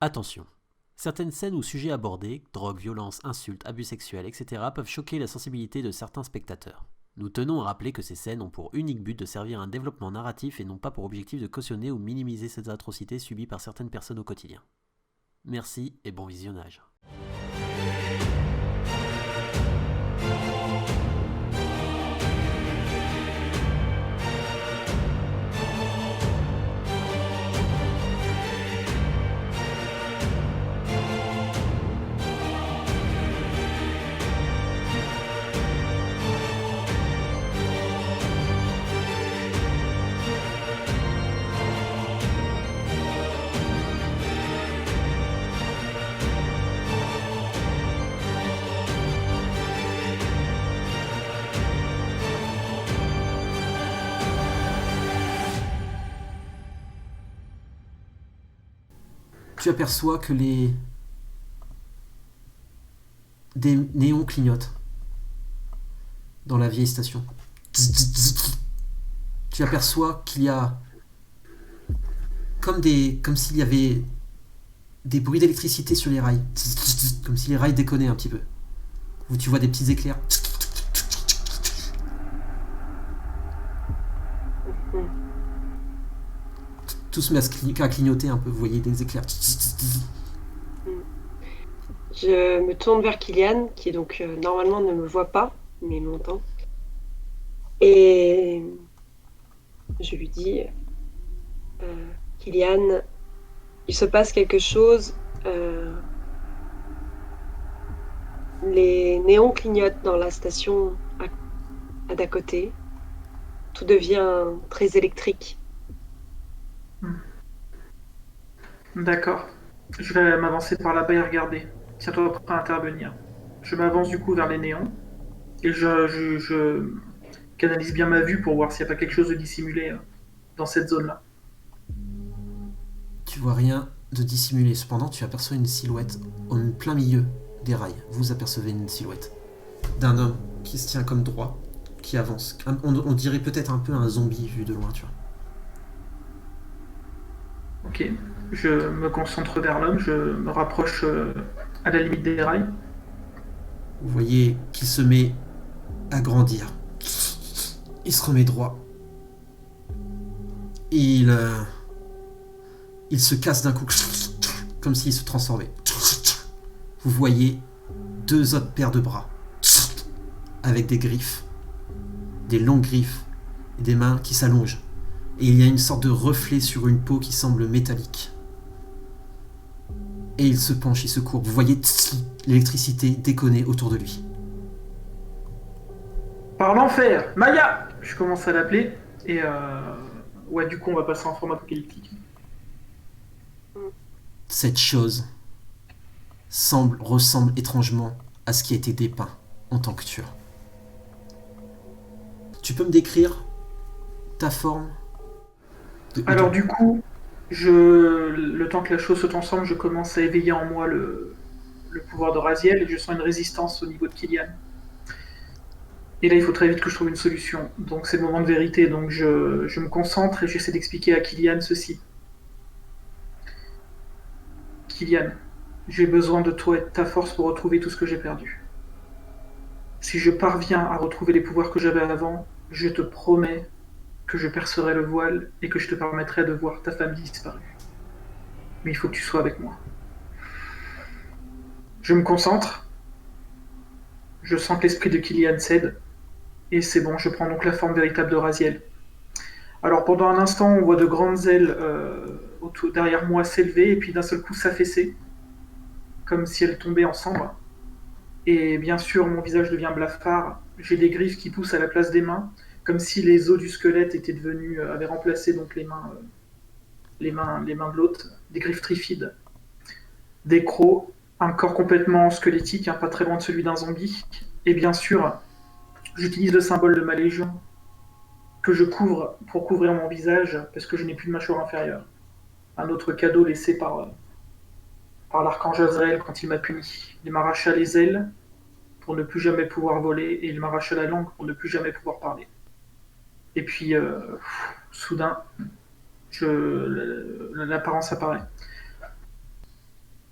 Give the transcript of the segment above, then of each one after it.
Attention, certaines scènes ou sujets abordés, drogue, violence, insultes, abus sexuels, etc., peuvent choquer la sensibilité de certains spectateurs. Nous tenons à rappeler que ces scènes ont pour unique but de servir à un développement narratif et non pas pour objectif de cautionner ou minimiser ces atrocités subies par certaines personnes au quotidien. Merci et bon visionnage. Tu aperçois que des néons clignotent dans la vieille station. Tu aperçois qu'il y a comme s'il y avait des bruits d'électricité sur les rails, comme si les rails déconnaient un petit peu. Où tu vois des petits éclairs. Mm. Tout se met à clignoter un peu. Vous voyez des éclairs. Mm. Je me tourne vers Kylian, qui donc normalement ne me voit pas, mais m'entend. Et je lui dis, Kylian, il se passe quelque chose. Les néons clignotent dans la station d'à côté. Tout devient très électrique. D'accord. Je vais m'avancer par là-bas et regarder. Tiens-toi prêt à intervenir. Je m'avance du coup vers les néons et je canalise bien ma vue pour voir s'il n'y a pas quelque chose de dissimulé dans cette zone-là. Tu vois rien de dissimulé. Cependant, tu aperçois une silhouette au plein milieu des rails. Vous apercevez une silhouette d'un homme qui se tient comme droit, qui avance. On dirait peut-être un peu un zombie vu de loin, tu vois. Ok. Je me concentre vers l'homme, je me rapproche à la limite des rails. Vous voyez qu'il se met à grandir. Il se remet droit. Et il se casse d'un coup, comme s'il se transformait. Vous voyez deux autres paires de bras, avec des griffes, des longues griffes, et des mains qui s'allongent. Et il y a une sorte de reflet sur une peau qui semble métallique. Et il se penche, il se courbe. Vous voyez l'électricité déconner autour de lui. Par l'enfer Maya Je commence à l'appeler et ouais, du coup, on va passer en forme apocalyptique. Cette chose ressemble étrangement à ce qui a été dépeint en tant que tueur. Tu peux me décrire ta forme Alors, du coup, le temps que la chose se transforme, je commence à éveiller en moi le pouvoir de Raziel et je sens une résistance au niveau de Kylian. Et là, il faut très vite que je trouve une solution. Donc, c'est le moment de vérité. Donc, je me concentre et j'essaie d'expliquer à Kylian ceci. Kylian, j'ai besoin de toi et de ta force pour retrouver tout ce que j'ai perdu. Si je parviens à retrouver les pouvoirs que j'avais avant, je te promets que je percerai le voile et que je te permettrai de voir ta femme disparue. Mais il faut que tu sois avec moi. Je me concentre, je sens que l'esprit de Kylian cède, et c'est bon, je prends donc la forme véritable de Raziel. Alors pendant un instant, on voit de grandes ailes derrière moi s'élever, et puis d'un seul coup s'affaisser, comme si elles tombaient en cendres. Et bien sûr, mon visage devient blafard, j'ai des griffes qui poussent à la place des mains, comme si les os du squelette avaient remplacé donc les mains de l'autre, des griffes trifides, des crocs, un corps complètement squelettique, hein, pas très loin de celui d'un zombie. Et bien sûr, j'utilise le symbole de ma légion que je couvre pour couvrir mon visage parce que je n'ai plus de mâchoire inférieure. Un autre cadeau laissé par l'archange Azrael quand il m'a puni. Il m'arracha les ailes pour ne plus jamais pouvoir voler et il m'arracha la langue pour ne plus jamais pouvoir parler. Et puis, soudain, l'apparence apparaît.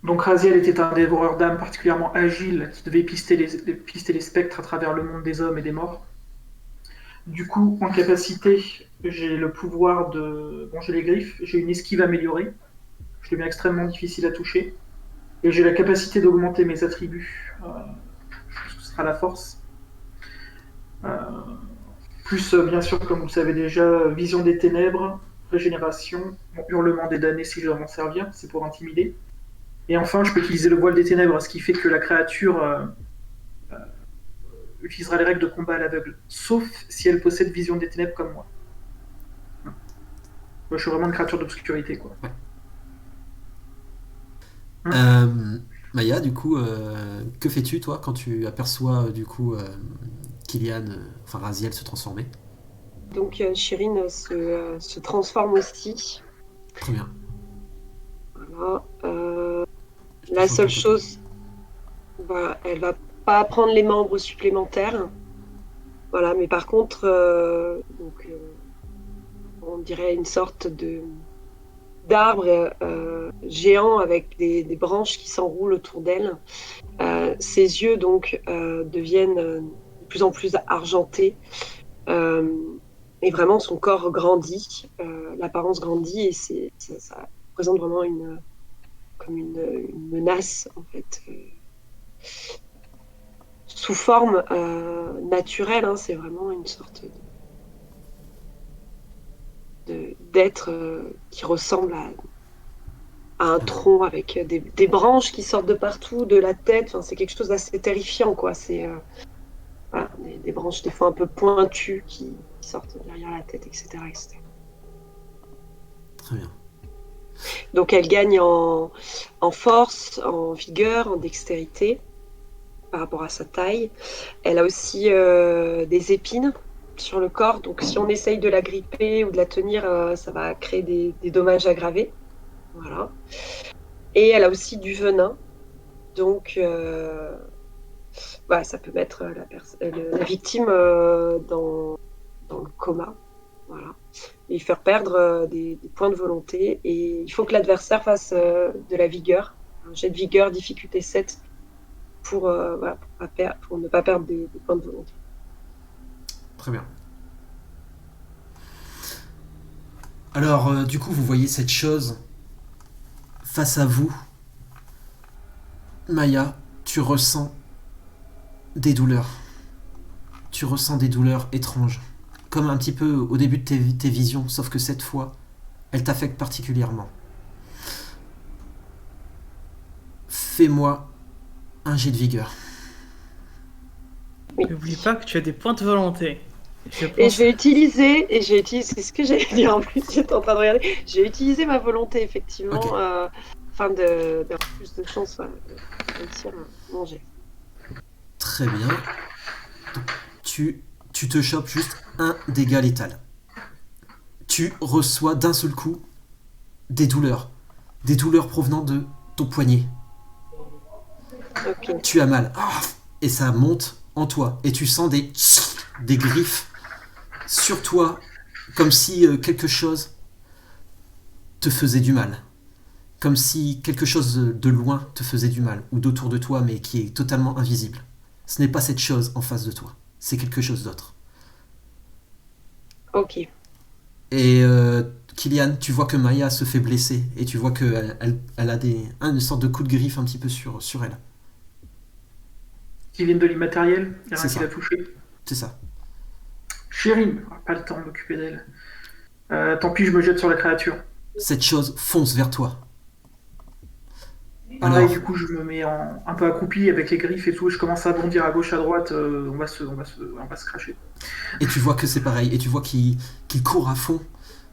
Donc Raziel était un dévoreur d'âmes particulièrement agile qui devait pister les spectres à travers le monde des hommes et des morts. Du coup, en capacité, j'ai le pouvoir de manger les griffes, j'ai une esquive améliorée, je deviens extrêmement difficile à toucher, et j'ai la capacité d'augmenter mes attributs, je pense que ce sera la force. Euh, Plus, bien sûr, comme vous le savez déjà, vision des ténèbres, régénération, hurlement des damnés si je dois m'en servir, c'est pour intimider. Et enfin, je peux utiliser le voile des ténèbres, ce qui fait que la créature utilisera les règles de combat à l'aveugle, sauf si elle possède vision des ténèbres comme moi. Moi, je suis vraiment une créature d'obscurité, quoi. Maya, du coup, que fais-tu, toi, quand tu aperçois, du coup, Killian, enfin Raziel se transformer? Donc Chirine se transforme aussi. Très bien. Voilà. Je La descends de seule ton côté. chose, elle va pas prendre les membres supplémentaires. Voilà, mais par contre, on dirait une sorte de d'arbre géant avec des branches qui s'enroulent autour d'elle. Ses yeux donc deviennent de plus en plus argentés. Et vraiment, son corps grandit, l'apparence grandit, et ça représente vraiment comme une menace, en fait, sous forme naturelle. Hein, c'est vraiment une sorte d'être qui ressemble à un tronc avec des branches qui sortent de partout, de la tête. Enfin, c'est quelque chose d'assez terrifiant, quoi. C'est voilà, des branches des fois un peu pointues qui sortent derrière la tête, etc., etc. Très bien. Donc elle gagne en force, en vigueur, en dextérité par rapport à sa taille. Elle a aussi des épines sur le corps, donc si on essaye de la gripper ou de la tenir, ça va créer des dommages aggravés. Voilà. Et elle a aussi du venin, donc ça peut mettre la victime dans le coma. Voilà. Et faire perdre des points de volonté. Et il faut que l'adversaire fasse de la vigueur, un jet de vigueur, difficulté 7, pour ne pas perdre des points de volonté. Très bien. Alors, du coup, vous voyez cette chose face à vous. Maya, tu ressens des douleurs. Tu ressens des douleurs étranges. Comme un petit peu au début de tes visions, sauf que cette fois, elles t'affectent particulièrement. Fais-moi un jet de vigueur. Oui. N'oublie pas que tu as des points de volonté. Et je vais utiliser, c'est ce que j'allais dire en plus, j'étais en train de regarder, j'ai utilisé ma volonté effectivement, Ok. afin d'avoir plus de chance de réussir à manger. Très bien. Donc, tu te chopes juste un dégât létal. Tu reçois d'un seul coup des douleurs. Des douleurs provenant de ton poignet. Ok. Tu as mal. Et ça monte en toi. Et tu sens des griffes sur toi, comme si quelque chose te faisait du mal. Comme si quelque chose de loin te faisait du mal, ou d'autour de toi, mais qui est totalement invisible. Ce n'est pas cette chose en face de toi, c'est quelque chose d'autre. Ok. Et Killian, tu vois que Maya se fait blesser, et tu vois qu'elle elle a une sorte de coup de griffe un petit peu sur elle. Qui viennent de l'immatériel, il y a C'est rien qui ça. l'a touché. C'est ça. Chérine, pas le temps de m'occuper d'elle. Tant pis, je me jette sur la créature. Cette chose fonce vers toi. Pareil, Alors, du coup, je me mets un peu accroupi avec les griffes et tout, et je commence à bondir à gauche, à droite, on va se cracher. et tu vois que c'est pareil, et tu vois qu'il court à fond,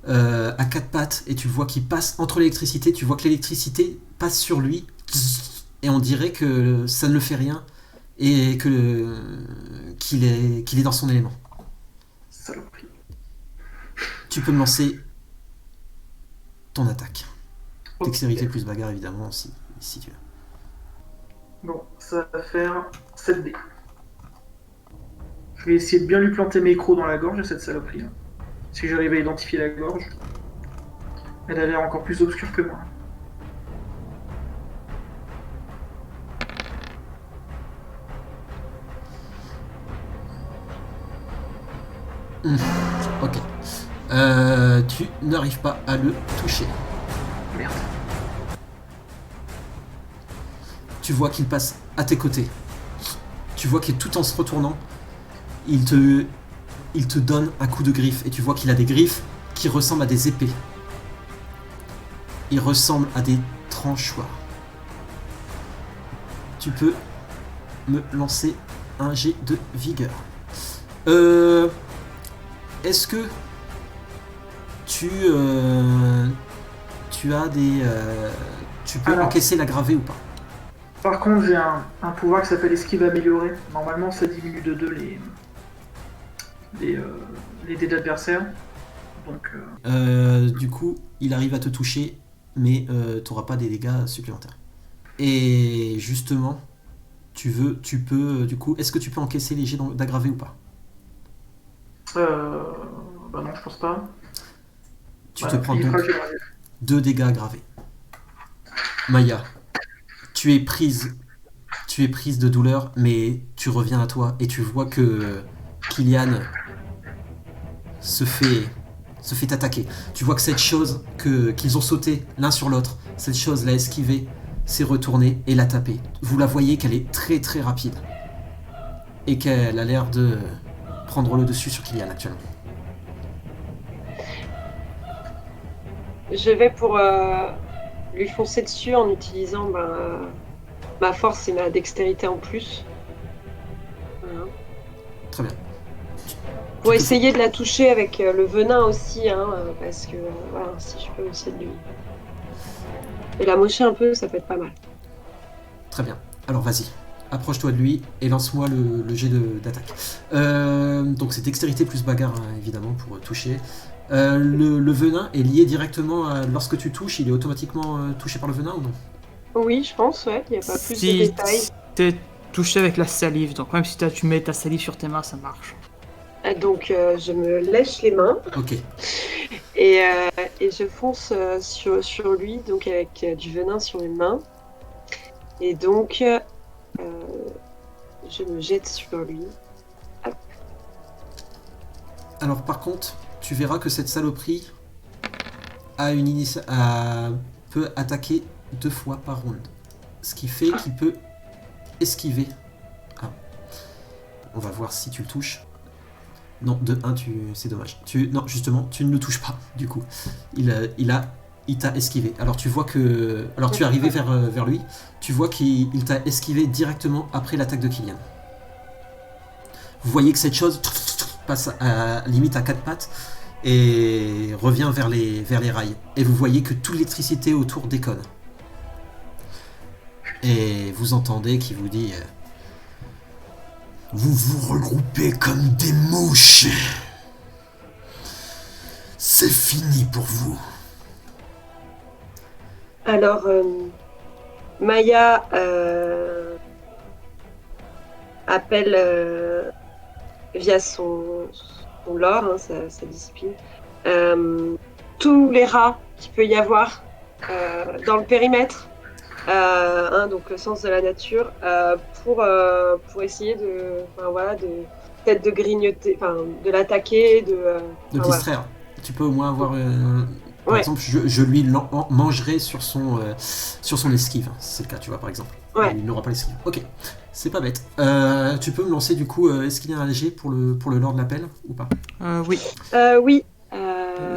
à quatre pattes, et tu le vois qu'il passe entre l'électricité, tu vois que l'électricité passe sur lui, et on dirait que ça ne le fait rien, et qu'il est dans son élément. Saloperie. Tu peux me lancer ton attaque. Ok. Dextérité plus bagarre, évidemment, si tu veux. Bon, ça va faire 7 dés. Je vais essayer de bien lui planter mes crocs dans la gorge à cette saloperie. Hein. Si j'arrive à identifier la gorge. Elle a l'air encore plus obscure que moi. Ok. Tu n'arrives pas à le toucher. Merde. Tu vois qu'il passe à tes côtés. Tu vois que tout en se retournant, il te donne un coup de griffe. Et tu vois qu'il a des griffes qui ressemblent à des épées. Il ressemble à des tranchoirs. Tu peux me lancer un jet de vigueur. Est-ce que tu as des... tu peux Alors. encaisser la gravée ou pas? Par contre, j'ai un pouvoir qui s'appelle esquive améliorée. Normalement, ça diminue de 2 les dés d'adversaire. Donc, Du coup, il arrive à te toucher, mais tu n'auras pas des dégâts supplémentaires. Et justement, tu peux, du coup, est-ce que tu peux encaisser les jets d'aggravé ou pas? bah non, je pense pas. Tu te prends il donc fera que- 2 dégâts aggravés. Maya, tu es prise de douleur, mais tu reviens à toi et tu vois que Kylian se fait attaquer. Tu vois que cette chose qu'ils ont sauté l'un sur l'autre, cette chose l'a esquivé, s'est retournée et l'a tapé. Vous la voyez qu'elle est très très rapide et qu'elle a l'air de prendre le dessus sur Kylian actuellement. Je vais pour lui foncer dessus en utilisant ma force et ma dextérité en plus. Voilà. Très bien. Pour essayer de la toucher avec le venin aussi, hein, parce que voilà, si je peux essayer de lui. Et la mocher un peu, ça peut être pas mal. Très bien. Alors vas-y, approche-toi de lui et lance-moi le jet d'attaque. Donc c'est dextérité plus bagarre, hein, évidemment, pour toucher. Le venin est lié directement à... Lorsque tu touches, il est automatiquement touché par le venin ou non? Oui, je pense, ouais, il n'y a pas plus de Si détails. t'es touché avec la salive, donc même si tu mets ta salive sur tes mains, ça marche. Donc je me lèche les mains Ok. et je fonce sur lui, donc avec du venin sur les mains. Et donc je me jette sur lui. Hop. Alors par contre, tu verras que cette saloperie peut attaquer 2 fois par round. Ce qui fait qu'il peut esquiver. Ah. On va voir si tu le touches. Non, de 1, c'est dommage. Non, justement, tu ne le touches pas, du coup. Il t'a esquivé. Alors tu vois que... Alors tu es arrivé vers lui. Tu vois qu'il t'a esquivé directement après l'attaque de Kylian. Vous voyez que cette chose passe limite à 4 pattes et revient vers les rails. Et vous voyez que toute l'électricité autour déconne. Et vous entendez qui vous dit... Vous vous regroupez comme des mouches. C'est fini pour vous. Alors, Maya appelle via son lore, hein, sa discipline, tous les rats qu'il peut y avoir dans le périmètre, donc le sens de la nature, pour essayer peut-être de grignoter, de l'attaquer, de distraire. Voilà. Tu peux au moins avoir... Par exemple, je lui mangerai sur son esquive, si c'est le cas, tu vois, par exemple. Ouais. Il n'aura pas l'esquive. Ok, c'est pas bête. Tu peux me lancer, du coup, est-ce qu'il y a un léger pour le lore de l'appel, ou pas? Oui. Oui.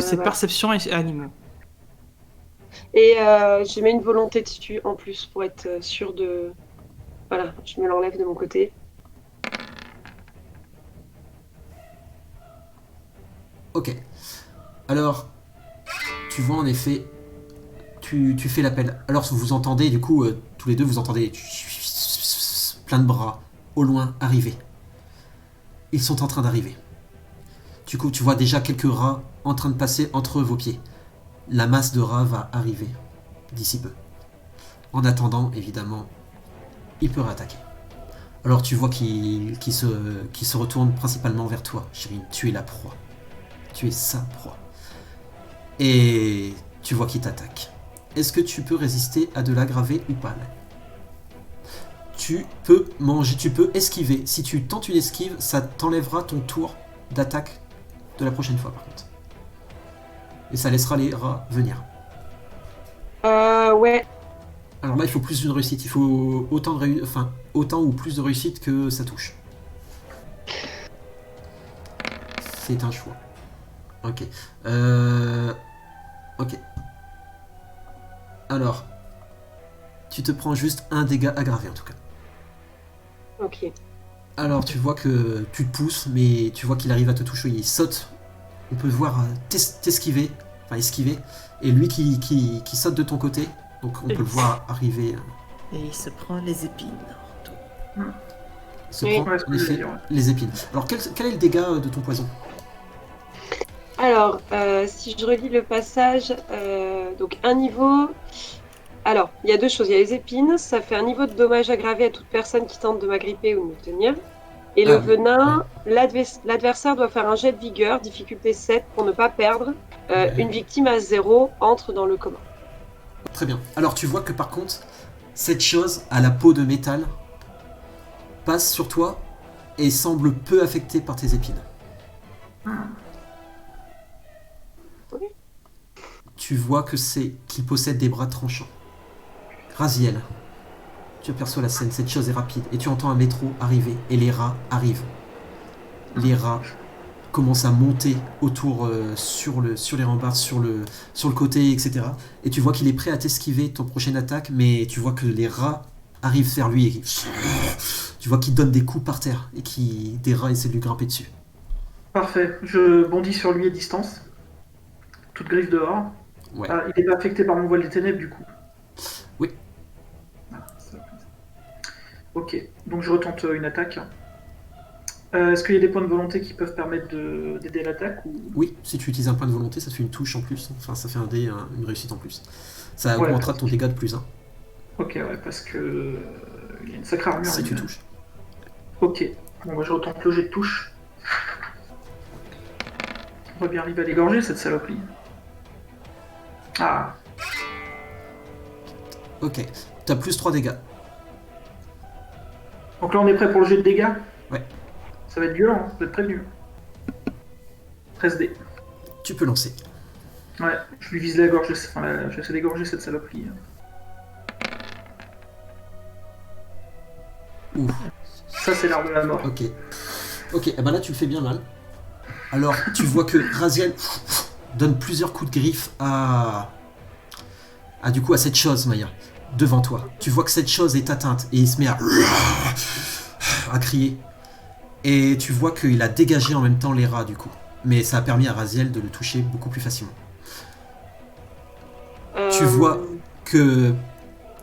C'est perception et animaux. Et je mets une volonté dessus, en plus, pour être sûr de... Voilà, je me l'enlève de mon côté. Ok. Alors... Tu vois en effet, tu fais l'appel. Alors vous entendez, du coup, tous les deux, vous entendez plein de bras au loin arriver. Ils sont en train d'arriver. Du coup, tu vois déjà quelques rats en train de passer entre vos pieds. La masse de rats va arriver d'ici peu. En attendant, évidemment, il peut réattaquer. Alors tu vois qu'il se retourne principalement vers toi, Chérine. Tu es la proie. Tu es sa proie. Et tu vois qu'il t'attaque. Est-ce que tu peux résister à de l'aggravé ou pas? Tu peux esquiver. Si tu tentes une esquive, ça t'enlèvera ton tour d'attaque de la prochaine fois par contre. Et ça laissera les rats venir. Ouais. Alors là, il faut plus d'une réussite. Il faut autant ou plus de réussite que ça touche. C'est un choix. Ok. Ok. Alors, tu te prends juste un dégât aggravé en tout cas. Ok. Alors tu vois que tu te pousses, mais tu vois qu'il arrive à te toucher. Il saute. On peut voir t'esquiver, enfin esquiver. Et lui qui saute de ton côté. Donc on peut le voir arriver. Et il se prend les épines. Se Oui. prend Ouais, ce en que je effet veux dire, ouais. les épines. Alors quel est le dégât de ton poison? Alors, si je relis le passage, donc un niveau. Alors, il y a deux choses. Il y a les épines, ça fait un niveau de dommage aggravé à toute personne qui tente de m'agripper ou de me tenir. Et le Ah oui, venin, l'adversaire doit faire un jet de vigueur, difficulté 7, pour ne pas perdre. Une victime à 0 entre dans le coma. Très bien. Alors tu vois que par contre, cette chose à la peau de métal passe sur toi et semble peu affectée par tes épines. Oui. Tu vois que qu'il possède des bras tranchants. Raziel, tu aperçois la scène, cette chose est rapide et tu entends un métro arriver et les rats arrivent. Les rats commencent à monter autour sur les rambardes, sur le côté, etc. Et tu vois qu'il est prêt à t'esquiver ton prochaine attaque, mais tu vois que les rats arrivent vers lui et tu vois qu'il donne des coups par terre et des rats essaient de lui grimper dessus. Parfait. Je bondis sur lui à distance. Toute griffe dehors. Ouais. Ah, il est pas affecté par mon voile des ténèbres du coup. Oui. Ah, ça. Ok. Donc je retente une attaque. Est-ce qu'il y a des points de volonté qui peuvent permettre d'aider l'attaque ou... Oui, si tu utilises un point de volonté, ça te fait une touche en plus. Enfin, ça fait une réussite en plus. Ça Ouais, augmentera parce ton dégât de plus 1 Ok, ouais, parce que il y a une sacrée armure. si tu là. touches. Ok. Bon, bah, je retente le jet de touche. On va bien arriver à l'égorger cette saloperie. Ah, Ok. T'as plus 3 dégâts. donc là on est prêt pour le jet de dégâts. Ouais. Ça va être violent, hein, vous êtes prévenus. 13 dés. Tu peux lancer. Ouais, je lui vise la gorge, j'essaie d'égorger cette saloperie. Ouf. Ça c'est l'arme de la mort. Ok. Ok, et ben là tu le fais bien mal. Alors tu vois que Raziel donne plusieurs coups de griffe à cette chose, Maya, devant toi. Tu vois que cette chose est atteinte et il se met à crier. Et tu vois qu'il a dégagé en même temps les rats du coup. Mais ça a permis à Raziel de le toucher beaucoup plus facilement. Tu vois que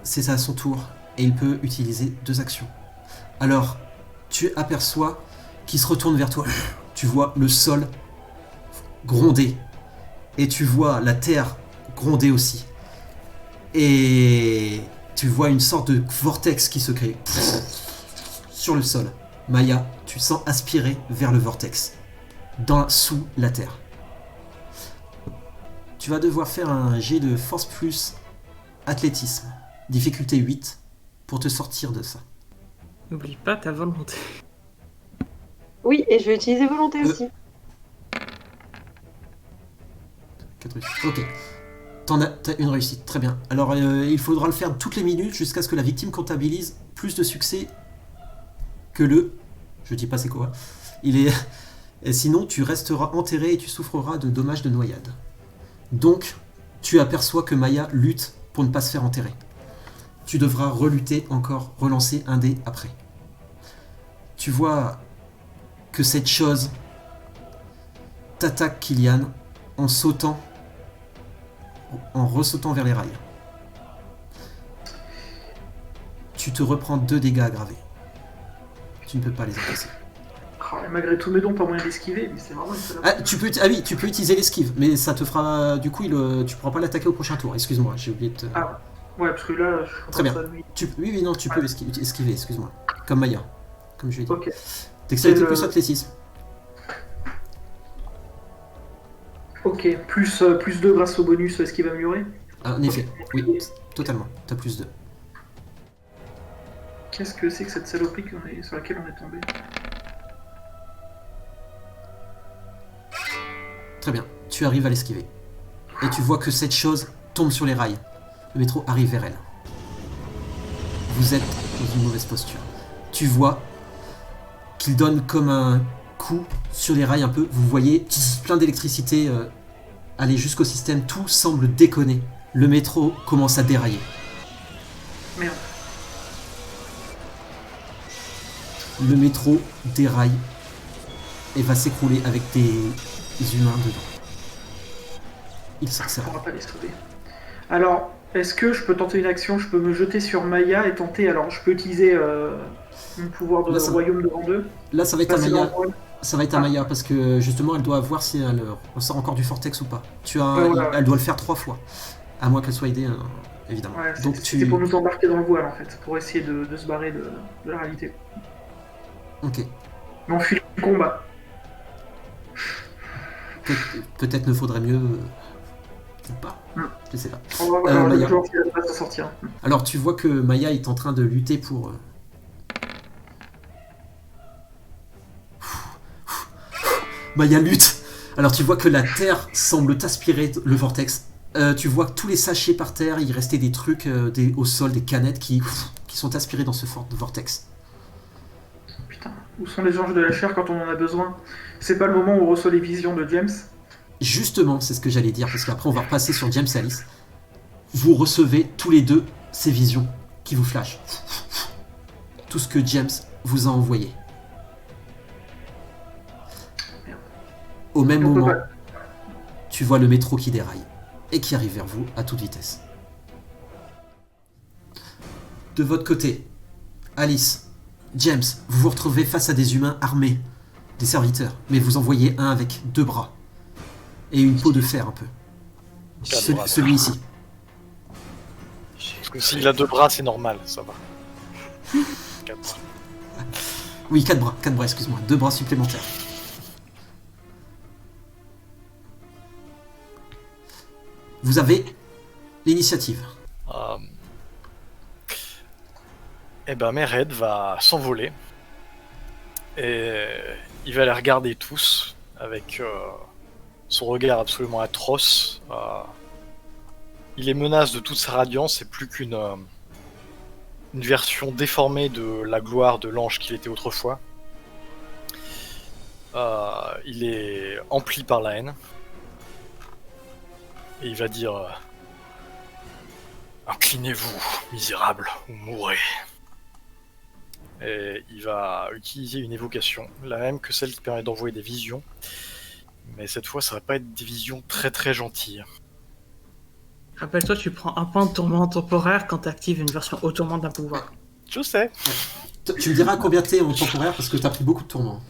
c'est à son tour et il peut utiliser 2 actions. Alors, tu aperçois qu'il se retourne vers toi. Tu vois le sol gronder et tu vois la terre gronder aussi. Et tu vois une sorte de vortex qui se crée sur le sol. Maya, tu sens aspirer vers le vortex, sous la terre. Tu vas devoir faire un jet de force plus athlétisme, difficulté 8, pour te sortir de ça. N'oublie pas ta volonté. Oui, et je vais utiliser volonté aussi. 4 réussites. Ok. T'as une réussite, très bien. Alors il faudra le faire toutes les minutes jusqu'à ce que la victime comptabilise plus de succès que je dis pas c'est quoi. Et sinon tu resteras enterré et tu souffriras de dommages de noyade. Donc tu aperçois que Maya lutte pour ne pas se faire enterrer. Tu devras relutter encore, relancer un dé après. Tu vois que cette chose t'attaque, Kylian, en ressautant vers les rails. Tu te reprends 2 dégâts aggravés. Tu ne peux pas les encaisser. Oh, malgré tous mes dons, pas moyen d'esquiver, mais c'est vraiment une saloperie. Oui, tu peux utiliser l'esquive, mais ça te fera... Du coup, tu pourras pas l'attaquer au prochain tour. Excuse-moi, j'ai oublié de te... Ah, ouais, parce que là, je Très bien. commence à nuire. Oui, non, tu peux esquiver, excuse-moi. Comme Maya, comme je l'ai dit. Ok. Dextérité plus athlétisme. Ok, plus 2 grâce au bonus esquive amélioré. Ah, en effet, oui, totalement. T'as plus 2. Qu'est-ce que c'est que cette saloperie sur laquelle on est tombé? Très bien, tu arrives à l'esquiver. Et tu vois que cette chose tombe sur les rails. Le métro arrive vers elle. Vous êtes dans une mauvaise posture. Tu vois qu'il donne comme un coup sur les rails un peu. Vous voyez plein d'électricité aller jusqu'au système. Tout semble déconner. Le métro commence à dérailler. Merde. Le métro déraille et va s'écrouler avec des humains dedans. Il s'en On sert. pourra pas les sauver. Alors, est-ce que je peux tenter une action? Je peux me jeter sur Maya et tenter. Alors, je peux utiliser mon pouvoir de Là, ça- royaume devant deux. Là, ça va être un Passer Maya. dans le rôle. Ça va être un Maya parce que justement, elle doit voir si elle ressort encore du vortex ou pas. Ouais. Elle doit le faire 3 fois. À moins qu'elle soit aidée, évidemment. Ouais, Donc c'était pour nous embarquer dans le voile en fait, pour essayer de se barrer de la réalité. Ok. Mais on fuit le combat. Peut-être ne faudrait mieux. Ou pas. Je sais pas. On va voir Maya. le joueur qui va s'en sortir. Alors, tu vois que Maya est en train de lutter pour. Maya lutte. Alors, tu vois que la terre semble t'aspirer le vortex. Tu vois que tous les sachets par terre, il restait des trucs au sol, des canettes qui sont aspirées dans ce vortex. Putain, où sont les anges de la chair quand on en a besoin? C'est pas le moment où on reçoit les visions de James? Justement, c'est ce que j'allais dire, parce qu'après on va repasser sur James et Alice. Vous recevez tous les deux ces visions qui vous flashent. Tout ce que James vous a envoyé. Au même On peut moment, pas- tu vois le métro qui déraille et qui arrive vers vous à toute vitesse. De votre côté, Alice, James, vous vous retrouvez face à des humains armés, des serviteurs, mais vous en voyez un avec 2 bras et une peau de fer un peu. Celui ici. Parce que s'il a 2 bras, c'est normal, ça va. 4. Oui, 4 bras, excuse-moi, 2 bras supplémentaires. Vous avez l'initiative. Eh ben, Mered va s'envoler. Et il va les regarder tous avec son regard absolument atroce. Il les menace de toute sa radiance et plus qu'une une version déformée de la gloire de l'ange qu'il était autrefois. Il est empli par la haine. Et il va dire inclinez-vous, misérable, ou mourrez. Et il va utiliser une évocation, la même que celle qui permet d'envoyer des visions. Mais cette fois, ça va pas être des visions très très gentilles. Rappelle-toi, tu prends un point de tourment temporaire quand tu actives une version auto-tourmente d'un pouvoir. Je sais. Tu me diras combien t'es en temporaire parce que t'as pris beaucoup de tourments.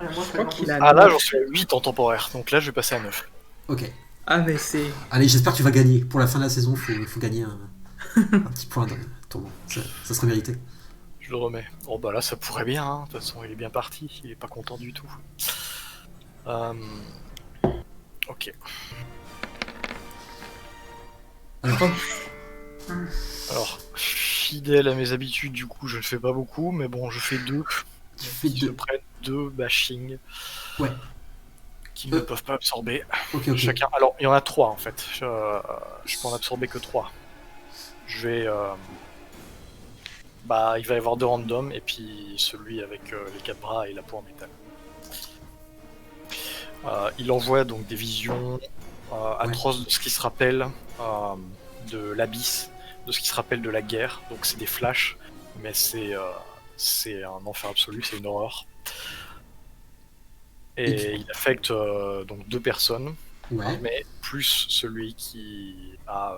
Ouais, moi, Je crois qu'il a. Ah là, j'en suis à 8 en temporaire, donc là, je vais passer à 9. Ok. Ah, mais c'est. Allez, j'espère que tu vas gagner. Pour la fin de la saison, il faut gagner un petit point de tourment. Ça serait mérité. Je le remets. Oh bah là, ça pourrait bien, hein. De toute façon, il est bien parti, il est pas content du tout. Ok. Alors, fidèle à mes habitudes, du coup, je ne fais pas beaucoup, mais bon, je fais 2. Tu fais Je 2. prenne 2 bashing. Ouais. Qui ne peuvent pas absorber. Ok. Chacun. Alors, il y en a 3 en fait. Je peux en absorber que 3. Je vais. Bah, il va y avoir 2 random et puis celui avec les 4 bras et la peau en métal. Il envoie donc des visions atroces de ce qui se rappelle de l'abysse, de ce qui se rappelle de la guerre. Donc c'est des flashs, mais c'est un enfer absolu, c'est une horreur. Et il affecte donc 2 personnes, Ouais. mais plus celui qui a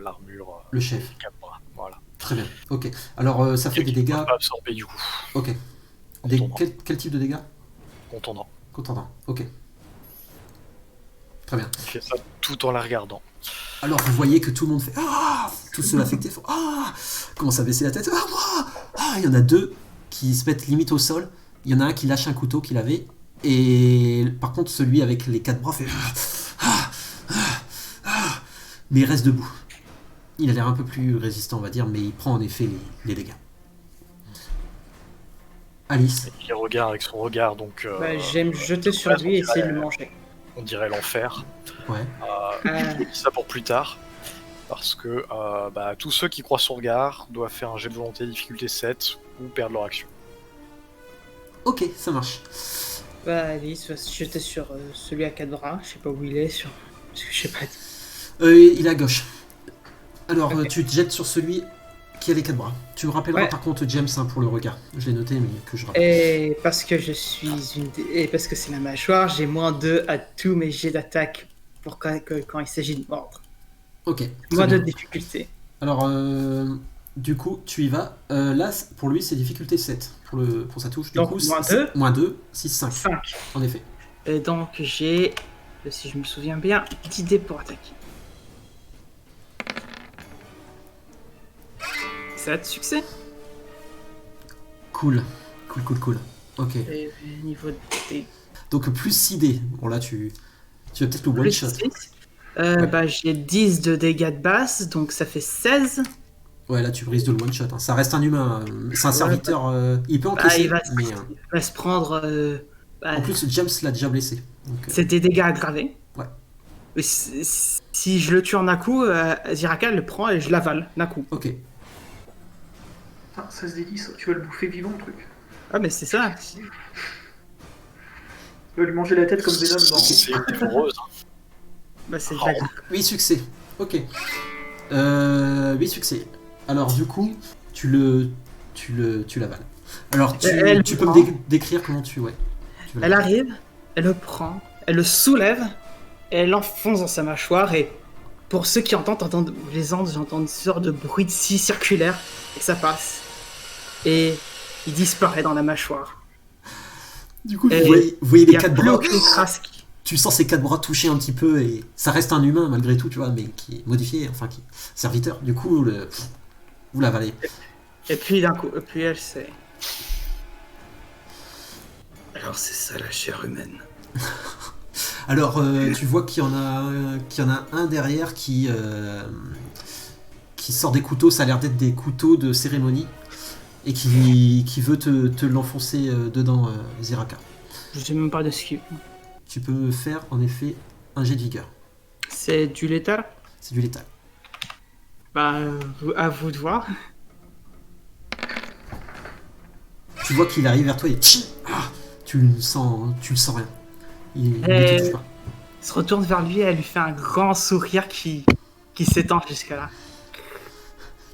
l'armure. Le chef. 4 bras, voilà. Très bien. Ok. Alors, ça fait Et des qui ne dégâts. peut pas absorber du coup. Ok. Contondant. Quel type de dégâts? Contondant. Contendant. Ok. Très bien. Il fait ça tout en la regardant. Alors, vous voyez que tout le monde fait ah. Tous ceux affectés font ah. Commence à baisser la tête. Ah, moi. Ah, il y en a 2 qui se mettent limite au sol. Il y en a un qui lâche un couteau qu'il avait. Et par contre, celui avec les 4 bras fait mais il reste debout. Il a l'air un peu plus résistant, on va dire, mais il prend en effet les dégâts. Alice, Il les regarde avec son regard, donc. Bah, j'aime jeter sur lui et essayer de le manger. on dirait l'enfer. Ouais. Je dis ça pour plus tard. Parce que tous ceux qui croient son regard doivent faire un jet de volonté difficulté 7 ou perdre leur action. Ok, ça marche. Bah, Alice va se jeter sur celui à 4 bras. Je sais pas où il est, sur... Parce que je sais pas. Il est à gauche. Alors, Ok. tu te jettes sur celui qui a les 4 bras. Tu me rappelleras Ouais. par contre James pour le regard. Je l'ai noté, mais que je rappelle. Et parce que je suis et parce que c'est la mâchoire, j'ai -2 à tous mes jets d'attaque pour quand il s'agit de mordre. Ok. très Moins de bien. difficulté. Alors, du coup, tu y vas. Là, pour lui, c'est difficulté 7 pour sa touche. Du Donc, coup, -2. -2, 6, 5. 5. En effet. Et donc j'ai, si je me souviens bien, 10 dés pour attaquer. 7 succès. Cool. Cool. Ok. Et niveau des Donc, plus 6 dés. Bon, là, tu vas peut-être le one plus shot. 6. J'ai 10 de dégâts de base, donc ça fait 16. Ouais, là, tu brises de le one shot. Hein. Ça reste un humain. C'est un Ouais, serviteur. Il peut encaisser. il va mais, se prendre. en plus, James l'a déjà blessé. Donc, c'est des dégâts aggravés. Ouais. Et si je le tue en un coup, Ziraka le prend et je l'avale d'un coup. ok. Ah, ça se dédie, ça. Tu vas le bouffer vivant, le truc. Ah, mais c'est ça. Tu vas lui manger la tête comme Venom dans... C'est une rose. Bah, c'est Oh. 8 succès. Ok. 8 succès. Alors, du coup, tu l'avales. Alors, Elle tu peux me prend. décrire comment tu. Ouais. Tu vas Elle l'avaler. arrive, elle le prend, elle le soulève, et elle l'enfonce dans sa mâchoire. Et pour ceux qui entendent les Andes, j'entends une sorte de bruit de scie circulaire, et ça passe. Et il disparaît dans la mâchoire. Du coup, Et vous voyez Il les n'y a 4 plus bras. aucune trace. Tu sens ces 4 bras toucher un petit peu et ça reste un humain malgré tout, tu vois, mais qui est modifié, enfin qui est serviteur. Du coup, vous l'avalez. Et puis d'un coup, elle sait. Alors c'est ça la chair humaine. Alors, tu vois qu'il y en a un derrière qui sort des couteaux. Ça a l'air d'être des couteaux de cérémonie et qui veut te l'enfoncer dedans, Ziraka. Je sais même pas de ce qui. Tu peux me faire en effet un jet de vigueur. C'est du létal. C'est du létal. Bah, à vous de voir. Tu vois qu'il arrive vers toi et tu le sens rien. Il ne te touche pas. Elle se retourne vers lui et elle lui fait un grand sourire qui s'étend jusqu'à là.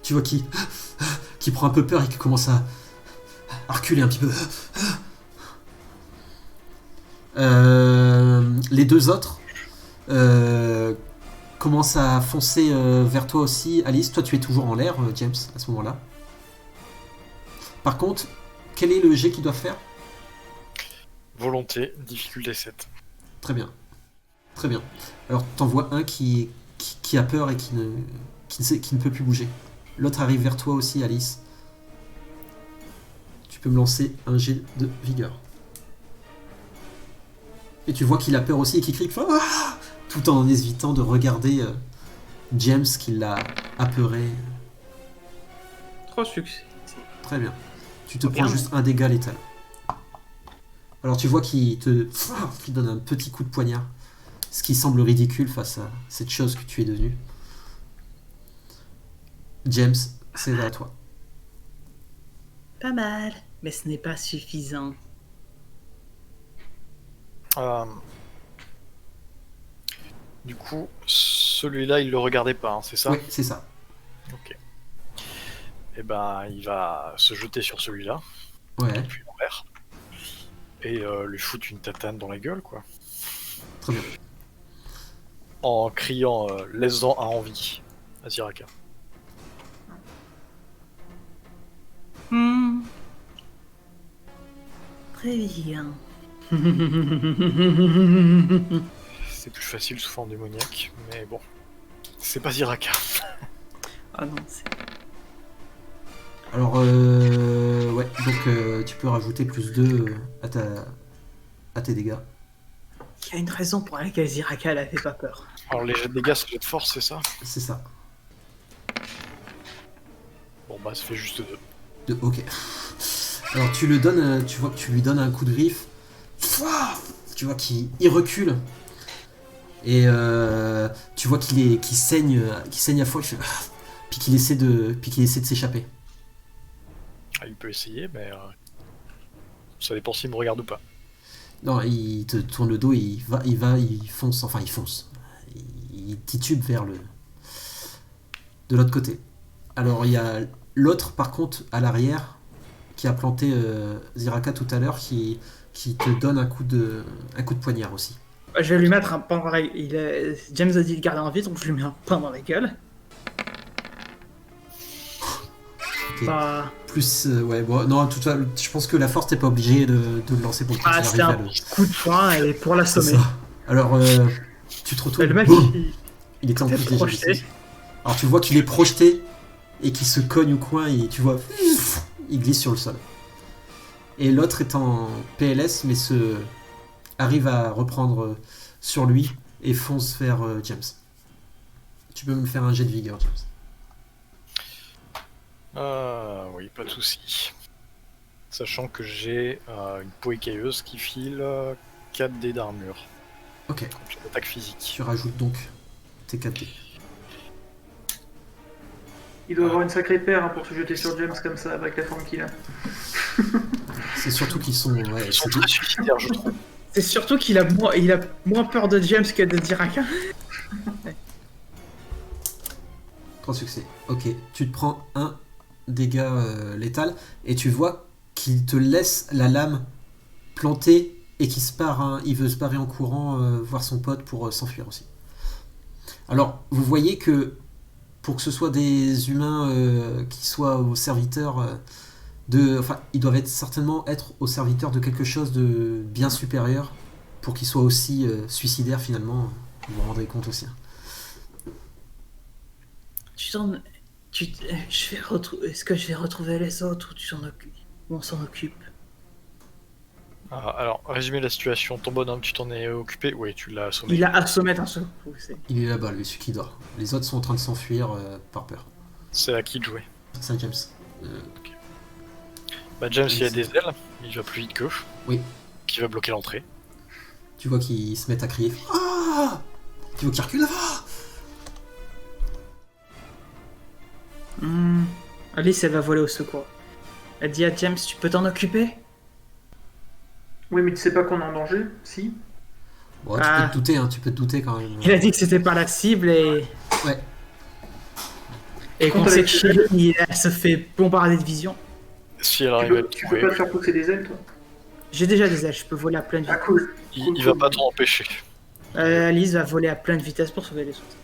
Tu vois qui prend un peu peur et qui commence à reculer un petit peu. Les deux autres commencent à foncer vers toi aussi. Alice, toi tu es toujours en l'air, James, à ce moment-là. Par contre, quel est le jet qu'il doit faire? Volonté, difficulté 7. Très bien. Très bien. Alors t'en vois un qui a peur et qui ne peut plus bouger. L'autre arrive vers toi aussi, Alice. Tu peux me lancer un jet de vigueur. Et tu vois qu'il a peur aussi et qu'il crie ah tout en hésitant de regarder James qui l'a apeuré. 3 succès. Très bien. Tu te Bien. prends juste un dégât létal. Alors tu vois qu'il te donne un petit coup de poignard. Ce qui semble ridicule face à cette chose que tu es devenu. James, c'est à toi. Pas mal, mais ce n'est pas suffisant. Du coup, celui-là, il le regardait pas, hein, c'est ça? Oui, c'est ça. Ok. Et ben, il va se jeter sur celui-là, Ouais, puis en l'air, et lui foutre une tatane dans la gueule, quoi. très bien. En criant laisse-en un en vie à Ziraka. Très bien. C'est plus facile sous forme démoniaque, mais bon. C'est pas Ziraka. Ah non, c'est... Alors, ouais, donc tu peux rajouter plus 2 à tes dégâts. Il y a une raison pour laquelle Ziraka elle avait pas peur. Alors les jets de dégâts, c'est jet de force, c'est ça? C'est ça. Bon bah ça fait juste 2. Ok. Alors tu le donnes, tu vois que tu lui donnes un coup de griffe. Tu vois qu'il recule. Et tu vois qu'il saigne à fond, puis qu'il essaie de s'échapper. Il peut essayer, mais ça dépend s'il me regarde ou pas. Non, il te tourne le dos et il fonce. Il titube vers de l'autre côté. Alors il y a l'autre par contre à l'arrière qui a planté Ziraka tout à l'heure qui te donne un coup de poignard aussi. Je vais lui mettre un pain dans la gueule. James a dit de garder en vie, donc je lui mets un pain dans la gueule. Ok. Bah, Plus ouais bon non tout ça, je pense que la force t'es pas obligé de le lancer pour qu'il c'était arrive un à le. coup de poing et pour C'est l'assommer. ça. Alors tu te retournes. Le mec, boum, il est en était plus déjà. projeté. Alors tu vois qu'il est projeté et qu'il se cogne au coin et tu vois il glisse sur le sol. Et l'autre est en PLS mais arrive à reprendre sur lui et fonce vers James. Tu peux me faire un jet de vigueur, James. Oui, pas de souci. Sachant que j'ai une peau écailleuse qui file 4 dés d'armure. Ok. Donc attaque physique. Tu rajoutes donc tes 4 dés. Il doit avoir une sacrée paire pour se jeter sur James comme ça avec la forme qu'il a. C'est surtout qu'ils sont. Ouais, Ils sont c'est très suicidaires, je trouve. C'est surtout qu'il a moins peur de James que de Ziraka. 3 succès. Ok. Tu te prends un dégât létal et tu vois qu'il te laisse la lame plantée et qu'il se part. Il veut se barrer en courant voir son pote pour s'enfuir aussi. Alors, vous voyez que pour que ce soit des humains qui soient aux serviteurs ils doivent certainement être au serviteur de quelque chose de bien supérieur pour qu'ils soient aussi suicidaires finalement. Vous vous rendrez compte aussi. Est-ce que je vais retrouver les autres ou tu t'en occupes? On s'en occupe. Alors, résumer la situation. Ton bonhomme, tu t'en es occupé? Oui, tu l'as assommé. Il a assommé d'un seul coup. Il est là-bas, lui, celui qui dort. Les autres sont en train de s'enfuir par peur. C'est à qui de jouer? C'est James. James, il a des ailes, il va plus vite qu'eux. Oui. Qui va bloquer l'entrée. Tu vois qu'ils se mettent à crier. Ah! Tu vois qu'ils reculent là-bas. Alice, elle va voler au secours. Elle dit à James, tu peux t'en occuper? Oui, mais tu sais pas qu'on est en danger, si? Bon, tu peux te douter, tu peux te douter quand même. Il a dit que c'était pas la cible et... Ouais. Et qu'on sait que Chili, elle se fait bombarder de vision. Si elle arrive à le Tu peux pas te faire pousser des ailes, toi? J'ai déjà des ailes, je peux voler à pleine vitesse. Ah, cool. Il va pas t'en empêcher. Alice va voler à pleine vitesse pour sauver les autres.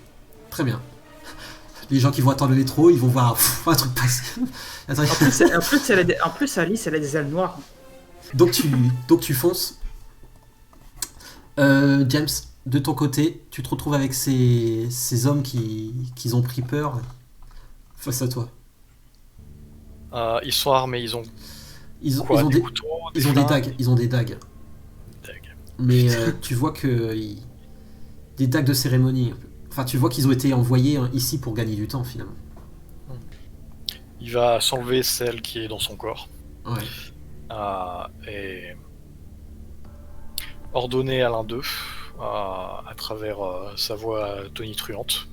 Très bien. Les gens qui vont attendre le métro, ils vont voir un truc passer. En plus, Alice, elle a des ailes noires. Donc tu fonces. James, de ton côté, tu te retrouves avec ces hommes qui ont pris peur face à toi. Ils sont armés, ils ont des couteaux, ils ont des dagues. Ils ont des dagues. Mais tu vois que des dagues de cérémonie. Enfin, tu vois qu'ils ont été envoyés ici pour gagner du temps finalement. Il va s'enlever celle qui est dans son corps. Ouais. Et ordonner à l'un d'eux, à travers sa voix tonitruante,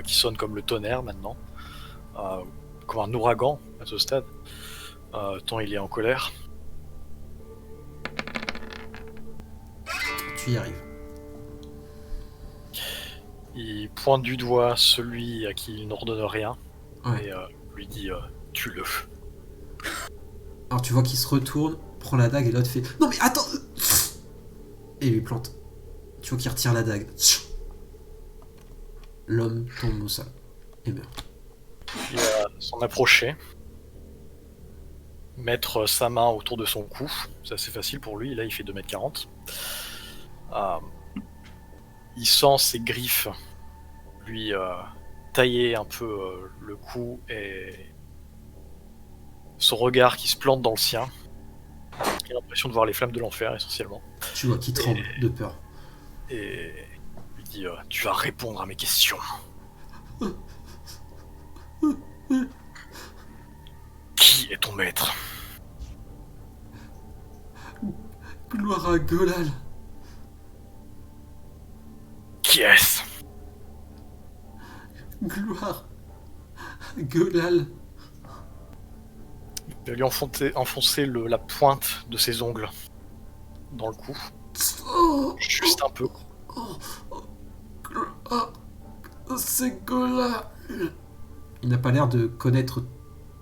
qui sonne comme le tonnerre maintenant, comme un ouragan à ce stade, tant il est en colère. Tu y arrives. Il pointe du doigt celui à qui il n'ordonne rien, Ouais. et lui dit tue-le. Alors tu vois qu'il se retourne, prend la dague et l'autre fait non mais attends et lui plante. Tu vois qu'il retire la dague. L'homme tombe au sol et meurt. Il va s'en approcher, mettre sa main autour de son cou, c'est assez facile pour lui, là il fait 2m40. Il sent ses griffes lui tailler un peu le cou et son regard qui se plante dans le sien. Il a l'impression de voir les flammes de l'enfer essentiellement. Tu vois qu'il tremble de peur. Et lui dit tu vas répondre à mes questions. Qui est ton maître? Gloire à Golal. Qui est-ce? Gloire. Golal. Il va lui enfoncer la pointe de ses ongles dans le cou. Oh, Juste un peu. c'est Golal. Il n'a pas l'air de connaître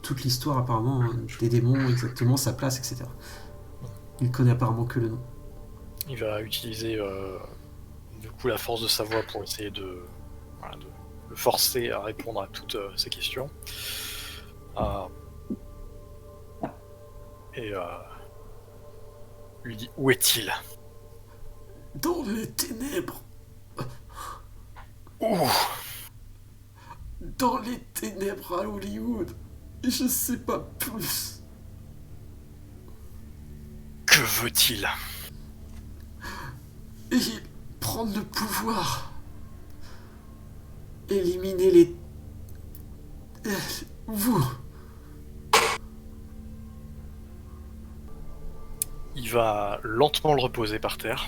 toute l'histoire apparemment des démons, exactement sa place, etc. Il connaît apparemment que le nom. Il va utiliser du coup la force de sa voix pour essayer de le forcer à répondre à toutes ces questions. Et lui dit: où est-il? Dans les ténèbres. Où? Dans les ténèbres à Hollywood. Je sais pas plus. Que veut-il? Et prendre le pouvoir. Éliminer les... Vous. Il va lentement le reposer par terre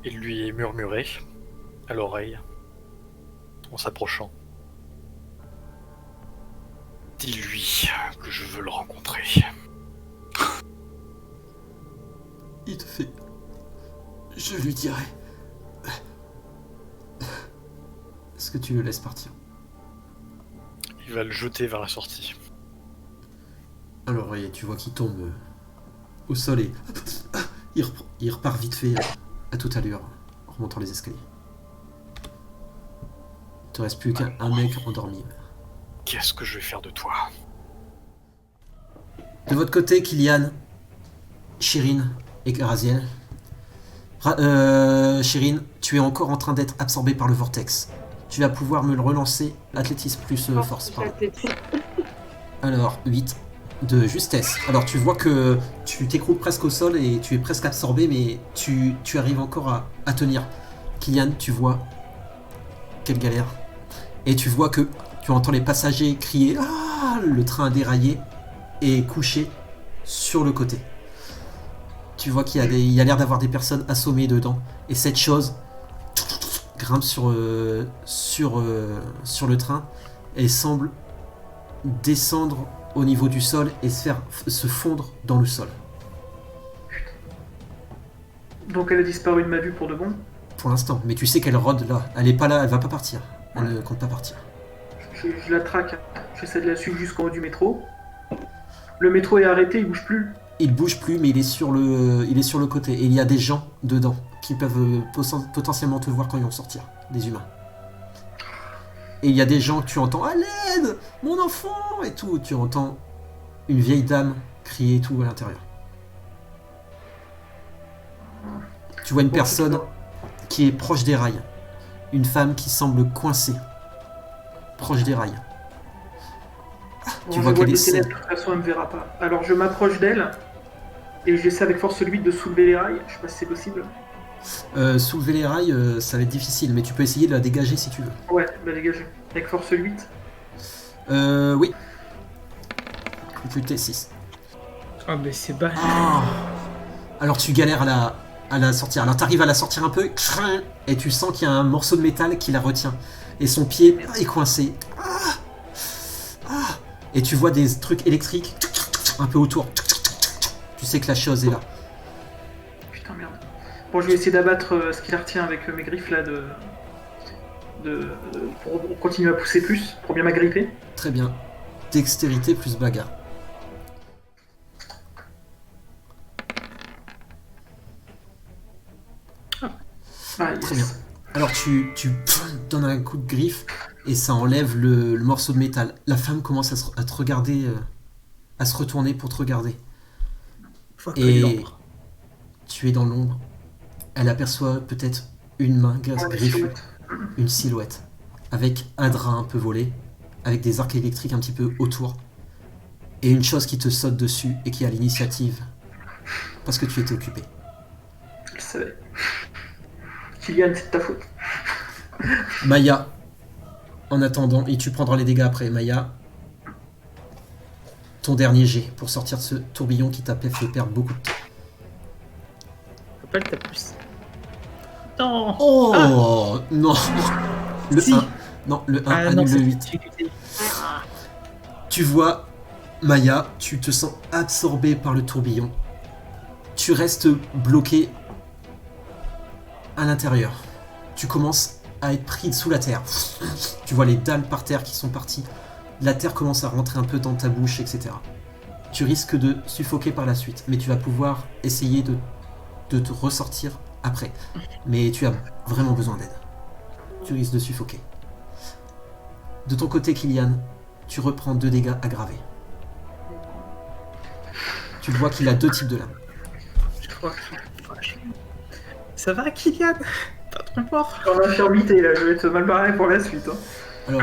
et lui murmurer à l'oreille en s'approchant: dis-lui que je veux le rencontrer. Il te fait... Je lui dirai. Est-ce que tu le laisses partir? Il va le jeter vers la sortie. Alors, et tu vois qu'il tombe au sol et... Il repart vite fait à toute allure en remontant les escaliers. Il te reste plus qu'un mec endormi. Qu'est-ce que je vais faire de toi? De votre côté, Kylian, Shirin et Raziel. Shirin, tu es encore en train d'être absorbé par le vortex. Tu vas pouvoir me le relancer. Athlétisme plus force. Pardon. Alors, 8 de justesse. Alors tu vois que tu t'écroules presque au sol et tu es presque absorbé, mais tu arrives encore à tenir. Kylian, tu vois... Quelle galère. Et tu vois que tu entends les passagers crier « Ah !» Le train a déraillé et est couché sur le côté. Tu vois qu'il y a l'air d'avoir des personnes assommées dedans. Et cette chose grimpe sur le train et semble descendre au niveau du sol et se fondre dans le sol. Donc elle a disparu de ma vue pour de bon? Pour l'instant, mais tu sais qu'elle rôde là. Elle est pas là, elle va pas partir. Elle ne compte pas partir. Je la traque, j'essaie de la suivre jusqu'en haut du métro. Le métro est arrêté, il bouge plus. Il bouge plus, mais il est sur le côté. Et il y a des gens dedans qui peuvent potentiellement te voir quand ils vont sortir. Des humains. Et il y a des gens que tu entends « À l'aide! Mon enfant !» et tout. Tu entends une vieille dame crier et tout à l'intérieur. Tu vois une personne qui est proche des rails. Une femme qui semble coincée. Proche des rails. Tu vois qu'elle essaie. De toute façon, elle me verra pas. Alors je m'approche d'elle et j'essaie avec force 8 de soulever les rails. Je sais pas si c'est possible. Soulever les rails, ça va être difficile, mais tu peux essayer de la dégager si tu veux. Ouais, la dégager. Avec force 8. Oui. Difficulté 6. Ah, mais c'est bas. Ah. Alors tu galères à la sortir. Alors t'arrives à la sortir un peu, et tu sens qu'il y a un morceau de métal qui la retient. Et son pied est coincé. Et tu vois des trucs électriques un peu autour. Tu sais que la chose est là. Putain, merde. Bon, je vais essayer d'abattre ce qui la retient avec mes griffes là pour continuer à pousser plus, pour bien m'agripper. Très bien. Dextérité plus bagarre. Ah, yes. Très bien. Alors tu donnes un coup de griffe et ça enlève le morceau de métal. La femme commence à te regarder, à se retourner pour te regarder. Et tu es dans l'ombre. Elle aperçoit peut-être une main griffue, une silhouette, avec un drap un peu volé, avec des arcs électriques un petit peu autour, et une chose qui te saute dessus et qui a l'initiative, parce que tu étais occupé. Je le savais. Kylian, c'est de ta faute. Maya, en attendant, et tu prendras les dégâts après, Maya, ton dernier jet pour sortir de ce tourbillon qui t'a fait perdre beaucoup de temps. Faut pas le taper plus. Non. Oh non. Le Si. 1. Non, le 1 annule c'est le une 8. difficulté. Tu vois, Maya, tu te sens absorbé par le tourbillon. Tu restes bloqué à l'intérieur. Tu commences à être pris sous la terre. Tu vois les dalles par terre qui sont parties. La terre commence à rentrer un peu dans ta bouche, etc. Tu risques de suffoquer par la suite, mais tu vas pouvoir essayer de te ressortir après. Mais tu as vraiment besoin d'aide. Tu risques de suffoquer. De ton côté, Kylian, tu reprends 2 dégâts aggravés. Tu vois qu'il a 2 types de lames. Je crois que... Ça va, Kylian? Pas trop fort. En infirmité, là, je vais être mal barré pour la suite. Hein. Alors,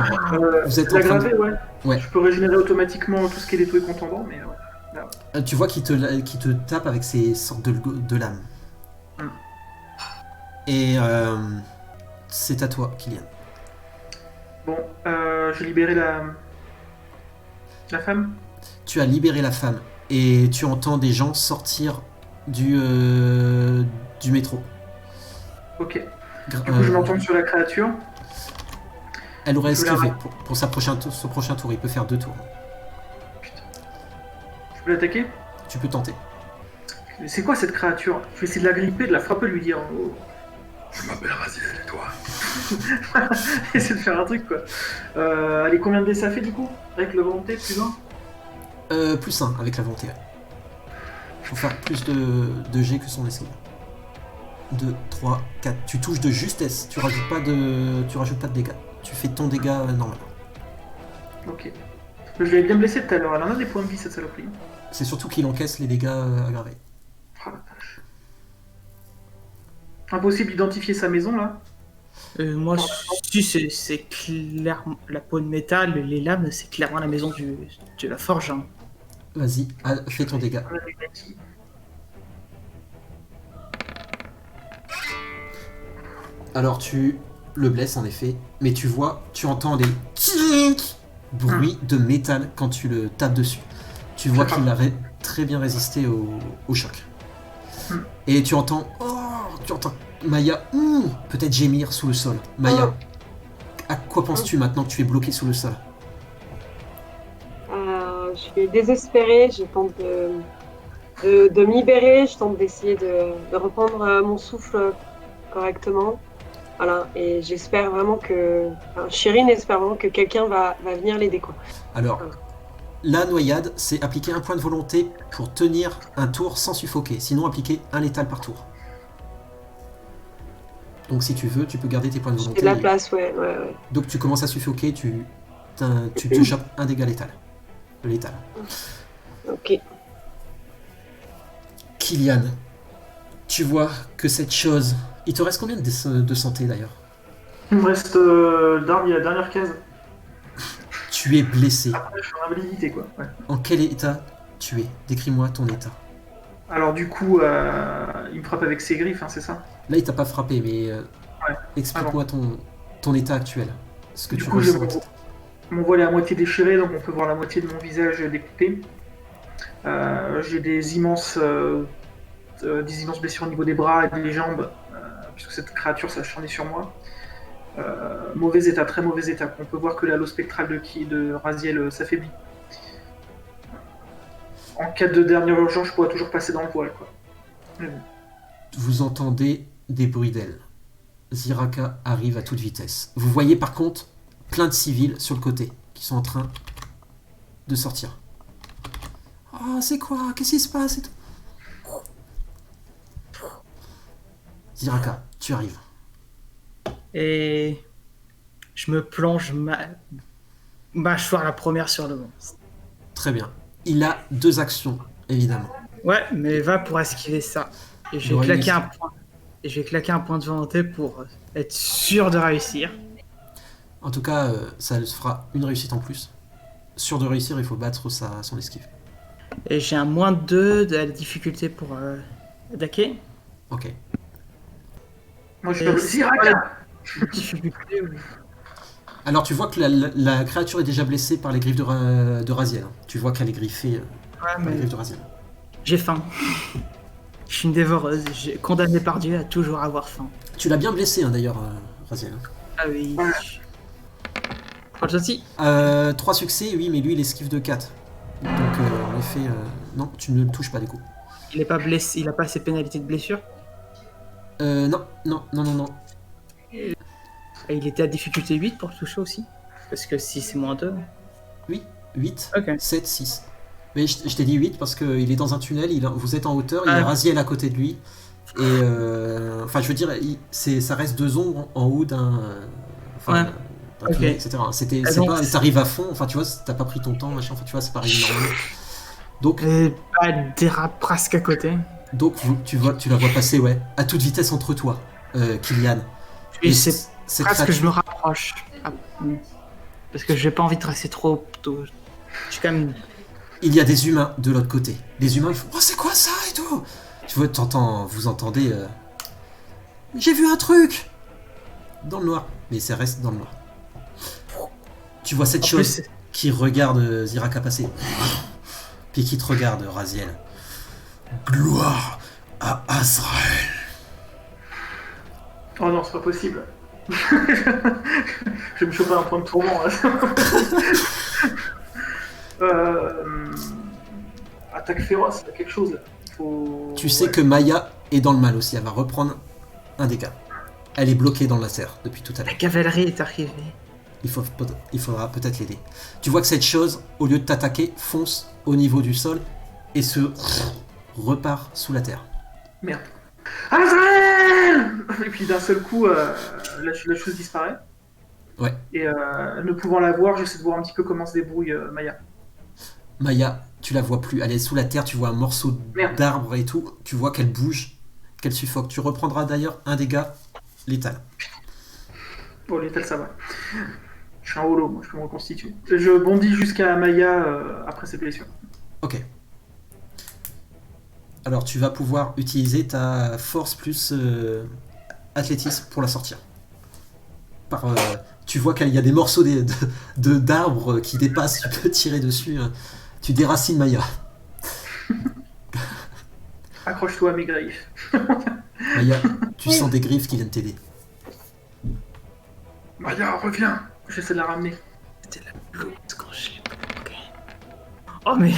vous êtes en train L'aggravé, de... ouais. Ouais. Je peux régénérer automatiquement tout ce qui est détruit contendant, mais ouais. Tu vois qu'il te tape avec ces sortes de lames. Mm. Et c'est à toi, Kylian. Bon, j'ai libéré la femme. Tu as libéré la femme et tu entends des gens sortir du métro. Ok. Du coup, je m'entends sur la créature. Elle aurait Je vais esquivé la- pour son prochain tour. Il peut faire 2 tours. Je peux l'attaquer. Tu peux tenter. Mais c'est quoi cette créature? Je vais essayer de la gripper, de la frapper, de lui dire. Oh. Je m'appelle Raziel, et toi? Essayer de faire un truc, quoi. Allez, combien de dés ça fait, du coup? Avec le volonté, plus 1? Plus 1 avec la volonté. Faut faire plus de G que son esquive. 2, 3, 4. Tu touches de justesse. Tu rajoutes pas de dégâts. Tu fais ton dégât normal. Ok. Je l'avais bien blessé tout à l'heure. Elle en a des points de vie, cette saloperie. C'est surtout qu'il encaisse les dégâts aggravés. Ah, la vache. Impossible d'identifier sa maison, là. Moi, si c'est clairement la peau de métal, les lames, c'est clairement la maison de la forge. Hein. Vas-y, fais ton dégât. Alors tu le blesses en effet, mais tu entends des bruits de métal quand tu le tapes dessus. Tu vois qu'il a très bien résisté au choc. Et tu entends Maya peut-être gémir sous le sol. Maya, à quoi penses-tu maintenant que tu es bloqué sous le sol? Je suis désespérée, je tente de me libérer, je tente d'essayer de reprendre mon souffle correctement. Voilà, et j'espère vraiment que... Enfin, Chirine espère vraiment que quelqu'un va venir l'aider, quoi. Alors, la noyade, c'est appliquer un point de volonté pour tenir un tour sans suffoquer. Sinon, appliquer un létal par tour. Donc si tu veux, tu peux garder tes points de volonté. J'ai de la place, ouais. Donc tu commences à suffoquer, tu te chopes un dégât létal. Létal. Ok. Kylian, tu vois que cette chose... Il te reste combien de santé d'ailleurs? Il me reste la dernière case. Tu es blessé. Après, je suis en invalidité, quoi. Ouais. En quel état tu es? Décris-moi ton état. Alors, du coup, il me frappe avec ses griffes, hein, c'est ça? Là, il t'a pas frappé, mais explique-moi ton état actuel. Ce que Du tu coup, ressens. mon voile est à moitié déchiré, donc on peut voir la moitié de mon visage découpé. J'ai des immenses blessures au niveau des bras et des jambes, puisque cette créature s'acharnait sur moi. Mauvais état, très mauvais état. On peut voir que l'halo spectral de Raziel s'affaiblit. En cas de dernière urgence, je pourrais toujours passer dans le voile, quoi. Mais bon. Vous entendez des bruits d'ailes. Ziraka arrive à toute vitesse. Vous voyez par contre plein de civils sur le côté qui sont en train de sortir. Oh, c'est quoi? Qu'est-ce qui se passe? Ziraka, tu arrives. Et je me plonge mâchoire la première sur le monstre. Très bien. Il a 2 actions, évidemment. Ouais, mais va pour esquiver ça. Et je vais claquer un point. Et je vais claquer un point de volonté pour être sûr de réussir. En tout cas, ça se fera une réussite en plus. Sûr de réussir, il faut battre son esquive. Et j'ai un moins 2 de la difficulté pour attaquer. Ok. Moi, je suis Ziraka. Difficulté, oui. Alors tu vois que la créature est déjà blessée par les griffes de Raziel. Tu vois qu'elle est griffée par les griffes de Raziel. J'ai faim. Je suis une dévoreuse. J'ai condamné par Dieu à toujours avoir faim. Tu l'as bien blessé, hein, d'ailleurs, Raziel. Ah oui. Ouais. Prends le aussi. 3 succès, oui, mais lui, il esquive de 4. Donc, en effet, non, tu ne le touches pas, du coup. Il est pas blessé, il a pas ses pénalités de blessure. Non. Et il était à difficulté 8 pour le toucher aussi. Parce que si c'est moins 2. Oui, 8, Ok. 7, 6. Mais je t'ai dit 8 parce qu'il est dans un tunnel, vous êtes en hauteur, il y Ah. a Raziel à côté de lui. Et enfin, je veux dire, ça reste 2 ombres en haut d'un Ouais. d'un tunnel, etc. Ah, donc, T'arrives à fond, enfin, tu vois, t'as pas pris ton temps, machin, enfin, tu vois, c'est pas arrivé normalement. Donc, Pas dérape presque à côté. tu la vois passer, ouais, à toute vitesse entre toi, Kylian. Et cette c'est presque que créature- je me rapproche. Ah, parce que j'ai pas envie de rester trop tôt. Je suis quand même. Il y a des humains de l'autre côté. Les humains, ils font « Oh, c'est quoi ça ?» et tout. Tu vois, vous entendez « J'ai vu un truc !» Dans le noir. Mais ça reste dans le noir. Tu vois cette En chose plus, qui regarde Ziraka passer. Puis qui te regarde, Raziel. « Gloire à Azrael !» Oh non, c'est pas possible. Je vais me choper un point de tourment. Attaque féroce, il y a quelque chose. Tu sais que Maya est dans le mal aussi. Elle va reprendre un dégât. Elle est bloquée dans le laser depuis tout à l'heure. la cavalerie est arrivée. Il faudra peut-être l'aider. Tu vois que cette chose, au lieu de t'attaquer, fonce au niveau du sol et se repart sous la terre. Merde. Azrael! Et puis d'un seul coup, la chose disparaît. Ouais. Et ne pouvant la voir, j'essaie de voir un petit peu comment se débrouille Maya. Maya, tu la vois plus. Elle est sous la terre, tu vois un morceau Merde. d'arbre et tout. Tu vois qu'elle bouge, qu'elle suffoque. Tu reprendras d'ailleurs un dégât létal. Bon, l'étal, ça va. Je suis un holo, moi, je peux me reconstituer. Je bondis jusqu'à Maya après ses blessures. Ok. Alors tu vas pouvoir utiliser ta force plus athlétisme pour la sortir. Tu vois qu'il y a des morceaux d'arbres qui dépassent, tu peux tirer dessus. Tu déracines Maya. Accroche-toi à mes griffes. Maya, tu sens des griffes qui viennent t'aider. Maya, reviens. J'essaie de la ramener. C'était la blouse quand je l'ai. Ok. Oh mais.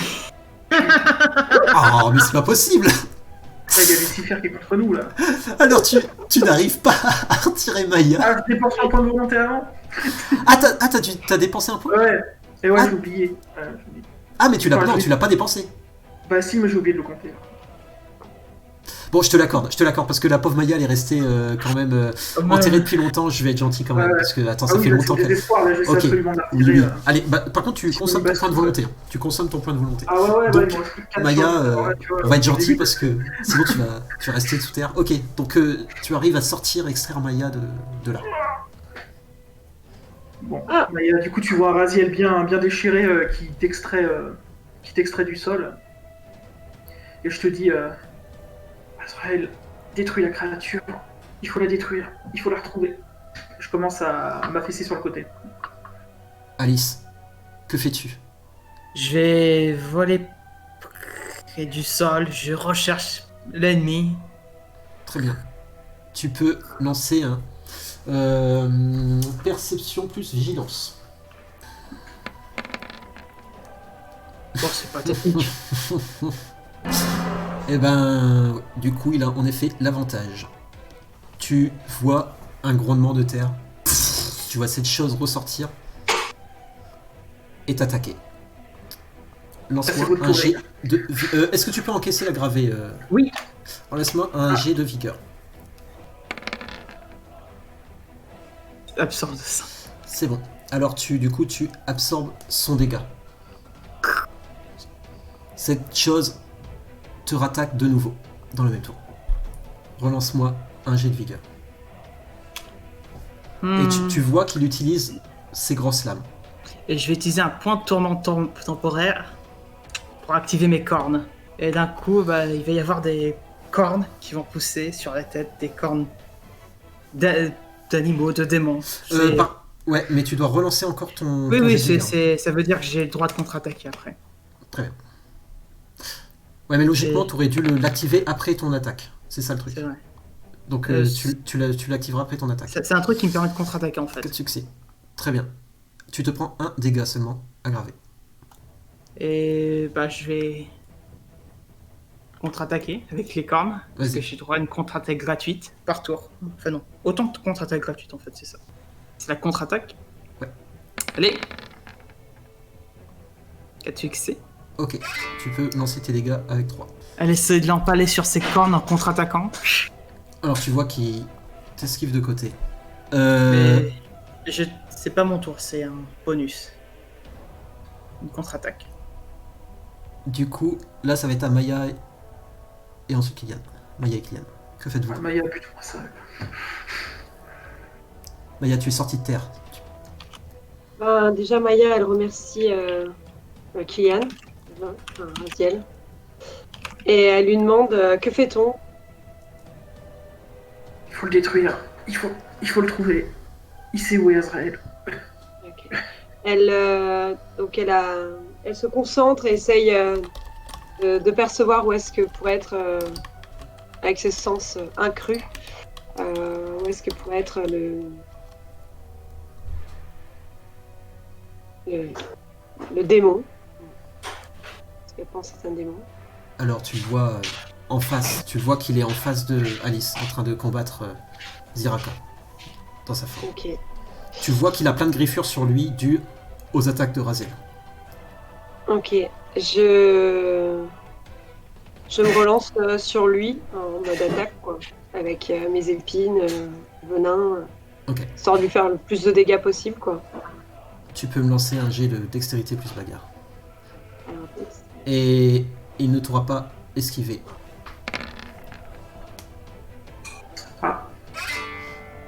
Oh, mais c'est pas possible. Là, il y a Lucifer qui est contre nous, là. Alors tu n'arrives pas à retirer Maya. Ah, je dépense un point de volonté avant. Ah, t'as dépensé un point. Ouais. Et ouais, Ah. j'ai oublié. J'ai oublié. Ah, mais tu l'as Enfin, non, tu l'as pas dépensé. Bah si, mais j'ai oublié de le compter. Bon, je te l'accorde parce que la pauvre Maya elle est restée quand même enterrée depuis longtemps. Je vais être gentil quand même Ouais. parce que attends, Ah ça oui, fait bah, longtemps c'est qu'elle. désespoir, là, j'essaie Ok. absolument de la Oui, retirer. oui. Allez, par contre, tu Je consommes me ton bats point de sur- volonté. Hein. Tu consommes ton point de volonté. Ah ouais, Donc, il me reste plus que 4 Maya, choses. Alors là, tu vois, on va être j'ai gentil début- parce que sinon tu vas rester sous terre. Ok, donc tu arrives à sortir, extraire Maya de là. Bon, Ah. Maya, du coup, tu vois Raziel bien déchiré qui t'extrait du sol. Et je te dis, Azrael, détruis la créature. Il faut la détruire. Il faut la retrouver. Je commence à m'affaisser sur le côté. Alice, que fais-tu? Je vais voler près du sol, je recherche l'ennemi. Très bien. Tu peux lancer un perception plus vigilance. Bon, c'est pas technique. Et ben, du coup, il a en effet l'avantage. Tu vois un grondement de terre. Tu vois cette chose ressortir et t'attaquer. Ça, Lance-moi c'est votre un tour, jet de. Est-ce que tu peux encaisser la gravée Oui. Alors laisse-moi un jet de vigueur. Absurde ça. C'est bon. Alors du coup, tu absorbes son dégât. Cette chose te rattaque de nouveau dans le même tour. Relance-moi un jet de vigueur. Et tu vois qu'il utilise ses grosses lames. Et je vais utiliser un point de tourment temporaire pour activer mes cornes. Et d'un coup, bah, il va y avoir des cornes qui vont pousser sur la tête, des cornes d'animaux, de démons. C'est- Ouais, mais tu dois relancer encore ton. Oui, ton oui, jet de vigueur. ça veut dire que j'ai le droit de contre-attaquer après. Très bien. Ouais, mais logiquement, Et- tu aurais dû l'activer après ton attaque. C'est ça le truc. C'est vrai. Donc tu l'activeras après ton attaque. C'est un truc qui me permet de contre-attaquer en fait. 4 succès. Très bien. Tu te prends un dégât seulement, aggravé. Et bah je vais contre-attaquer avec les cornes. Parce Vas-y. que j'ai droit à une contre-attaque gratuite par tour. Enfin non, autant de contre-attaque gratuite en fait, c'est ça. C'est la contre-attaque. Ouais. Allez 4 succès. Ok, tu peux lancer tes dégâts avec 3. Elle essaie de l'empaler sur ses cornes en contre-attaquant. Alors tu vois qu'il t'esquive de côté. Mais c'est pas mon tour, c'est un bonus. Une contre-attaque. Du coup, là ça va être à Maya et ensuite Kylian. Maya et Kylian. Que faites-vous? Maya, putain, ça. Maya, tu es sorti de terre. Ben, déjà, Maya, elle remercie Kylian, Raziel. Et elle lui demande que fait-on? Il faut le détruire. Il faut le trouver. Il sait où est Azrael. Ok. Elle se concentre et essaye de percevoir où est-ce que pourrait être, avec ses sens incrus, où est-ce que pourrait être le démon. Est-ce qu'elle pense que c'est un démon? Alors tu vois en face, tu vois qu'il est en face de Alice, en train de combattre Ziraka dans sa forme. Ok. Tu vois qu'il a plein de griffures sur lui dues aux attaques de Raziel. Ok. Je me relance sur lui en mode attaque, quoi. Avec mes épines, venin, Ok. histoire de lui faire le plus de dégâts possible, quoi. Tu peux me lancer un jet de dextérité plus bagarre. Alors, Et il ne t'aura pas esquivé. Ah,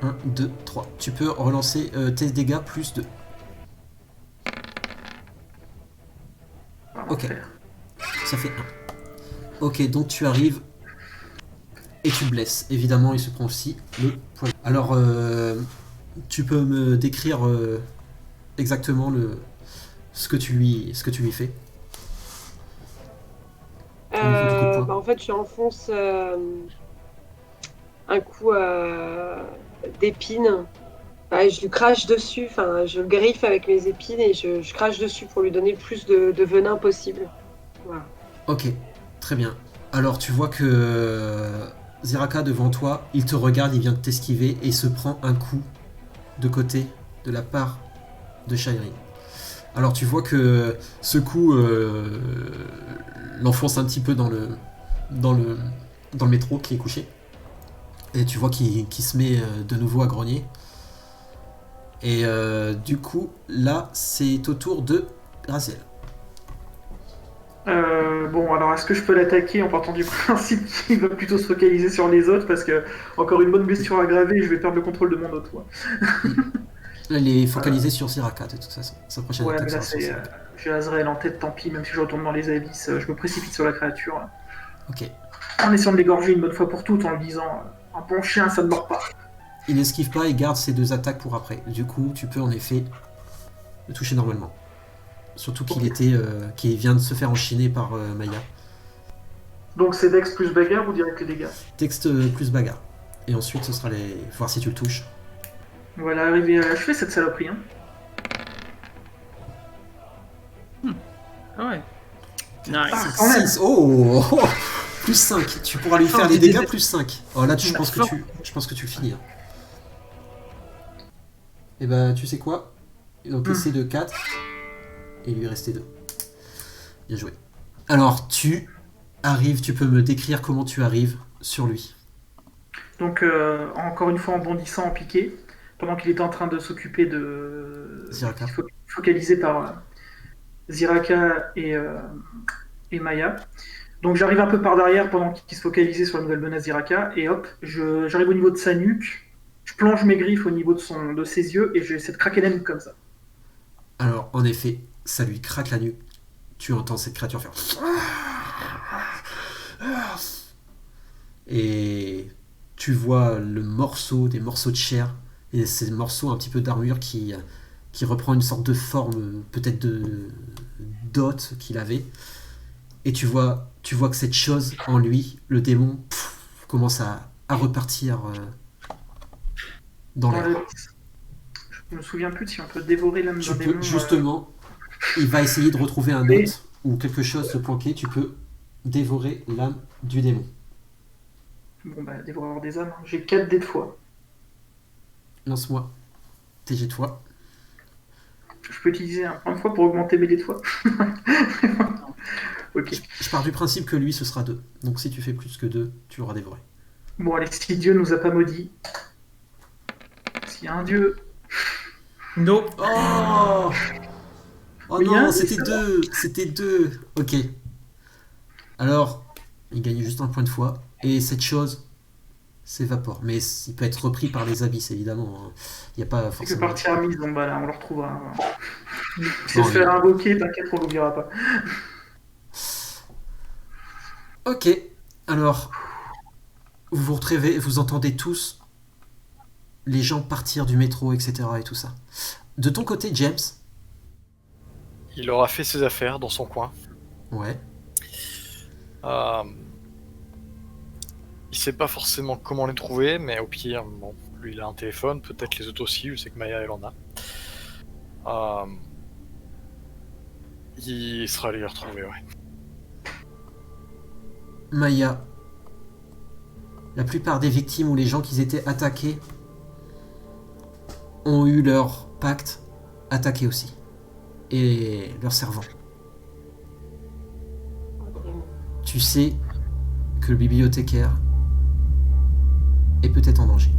1, 2, 3. Tu peux relancer tes dégâts plus 2. Ok. Ça fait 1. Ok, donc tu arrives et tu le blesses. Évidemment, il se prend aussi le poison. Alors, tu peux me décrire exactement ce que tu lui fais. Au niveau du coup de poing. en fait, je enfonce un coup d'épine. Ouais, je lui crache dessus, enfin, je le griffe avec mes épines et je crache dessus pour lui donner le plus de venin possible. Voilà. Ok, très bien. Alors tu vois que Ziraka devant toi, il te regarde, il vient de t'esquiver et il se prend un coup de côté de la part de Shairi. Alors tu vois que ce coup l'enfonce un petit peu dans le métro qui est couché. Et tu vois qu'il se met de nouveau à grogner. Et du coup, là, c'est au tour de Raziel. Bon, alors est-ce que je peux l'attaquer en partant du principe qu'il va plutôt se focaliser sur les autres parce que encore une bonne blessure aggravée et je vais perdre le contrôle de mon autre. Là, il est focalisé sur Ziraka de toute façon. Sa prochaine Ouais, attaque mais là sera sur c'est. Ziraka. J'ai Azrael en tête, tant pis, même si je retourne dans les abysses, je me précipite sur la créature. Ok. En essayant de l'égorger une bonne fois pour toutes en lui disant un bon chien ça ne mord pas. Il n'esquive pas et garde ses 2 attaques pour après. Du coup, tu peux en effet le toucher normalement. Surtout qu'il vient de se faire enchaîner par Maya. Donc c'est Dex plus bagarre ou direct les dégâts? Texte plus bagarre. Et ensuite, ce sera voir si tu le touches. Voilà, arrivé à l'achever cette saloperie. Hein. Ah ouais. Nice. Ah, quand même. 6. Oh, oh, plus 5. Tu pourras lui faire des dégâts plus 5. Oh là, je pense que tu le finis. Hein. Et bah, tu sais quoi? Donc, essaie de 4. Et il lui restait 2. Bien joué. Alors, tu arrives, tu peux me décrire comment tu arrives sur lui. Donc encore une fois en bondissant en piqué, pendant qu'il était en train de s'occuper de... Ziraka. Focalisé par Ziraka et Maya. Donc j'arrive un peu par derrière pendant qu'il se focalisait sur la nouvelle menace Ziraka, et hop, j'arrive au niveau de sa nuque, je plonge mes griffes au niveau de ses yeux, et j'essaie de craquer la nuque comme ça. Alors, en effet, ça lui craque la nuque. Tu entends cette créature faire... Et tu vois des morceaux de chair, et ces morceaux un petit peu d'armure qui reprend une sorte de forme, peut-être d'hôte qu'il avait. Et tu vois que cette chose en lui, le démon, commence à à repartir dans l'air. Je me souviens plus de si on peut dévorer l'âme d'un démon. Justement, il va essayer de retrouver un hôte ou quelque chose se planquer. Tu peux dévorer l'âme du démon. Bon bah, dévoreur des âmes. J'ai 4 dés de foi. Lance-moi tes jets de foi. Je peux utiliser un point de foi pour augmenter mes dés de foi. Ok. Je pars du principe que lui, ce sera 2. Donc si tu fais plus que 2, tu l'auras dévoré. Bon, allez, si Dieu nous a pas maudits. S'il y a un Dieu. Non. Oh Mais il y a non, un c'était ça 2. C'était 2. Ok. Alors, il gagne juste un point de foi. Et cette chose s'évapore. Mais il peut être repris par les abysses, évidemment. Il n'y a pas C'est que forcément... partie remise, donc bah là, on le retrouvera. C'est Bon, se faire invoquer, t'inquiète, on l'oubliera pas. Ok. Alors, vous vous retrouvez, vous entendez tous les gens partir du métro, etc. et tout ça. De ton côté, James. Il aura fait ses affaires dans son coin. Ouais. Il sait pas forcément comment les trouver, mais au pire, bon, lui il a un téléphone, peut-être les autres aussi, je sais que Maya elle en a. Il sera allé les retrouver, ouais. Maya. La plupart des victimes ou les gens qui étaient attaqués ont eu leur pacte attaqué aussi. Et leur servant. Tu sais que le bibliothécaire est peut-être en danger.